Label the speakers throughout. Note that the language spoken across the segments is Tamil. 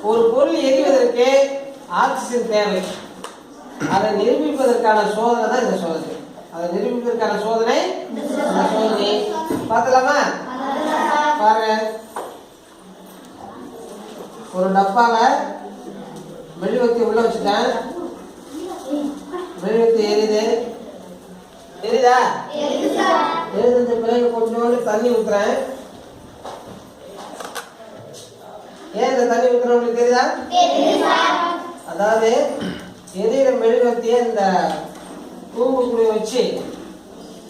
Speaker 1: ஒரு பொருள் எரிவதற்கு ஆக்சிஜன் தேவை. அதை நிரூபிப்பதற்கான சோதனை தான் இந்த சோதனை. அதை நிரூபிப்பதற்கான சோதனை சோதனை பார்த்தலாமா? பாருங்க, ஒரு டப்பாவை மெழுகுவர்த்தி உள்ள வச்சுட்டேன். மெழுகுவர்த்தி எரியுது. எரியுதா? எரிந்த பிறகு கொஞ்சோண்டு தண்ணி ஊத்துறேன். ஏன் இந்த தண்ணி ஊத்துறேன் உங்களுக்கு தெரியுதா? அதாவது எரியிற மெழுகுவர்த்தியை இந்த கூம்புக்குள்ள வச்சு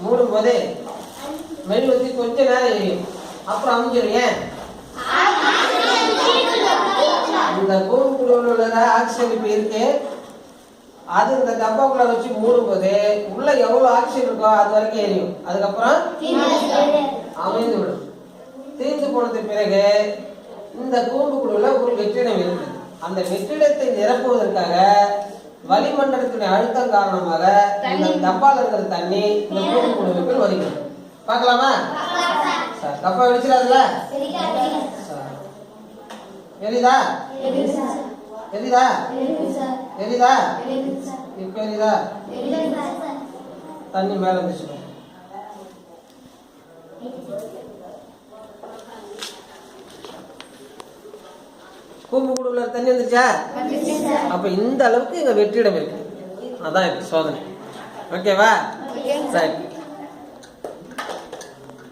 Speaker 1: மூடும் போது மெழுகுவர்த்தி கொஞ்ச நேரம் எரியும், அப்புறம் அமைஞ்சிடும். ஏன்? இந்த கூம்புக்குள்ள உள்ள ஆக்சிஜன் இப்ப இருக்கு, அது இந்த டப்பாக்குள்ள வச்சு மூடும் போது உள்ள எவ்வளவு ஆக்சிஜன் இருக்கோ அது வரைக்கும் எரியும். அதுக்கப்புறம் அமைந்து விடும். தீர்ந்து போனது பிறகு இந்த கூம்புக்குள்ள ஒரு வெற்றிடம் இருக்கு. அந்த வெற்றிடத்தை நிரப்புவதற்காக வளிமண்டலத்தினுடைய அழுத்தம் காரணமாக இந்த டப்பால இருக்கிற தண்ணி இந்த கூம்புக்குழுவுக்குள் வருகிறது. பார்க்கலாமா? சார் டப்பா வெடிச்சிடாதுல? எரியுதா? எரியுதா? எரியுதா? இப்ப எரியுதா? தண்ணி மேல வந்துச்சு. கூம்புக்குள்ள தண்ணி வந்துச்சா? அப்ப இந்த அளவுக்கு இங்க வெற்றிடம் இருக்கு. அதான் சோதனை. ஓகேவா? சரி.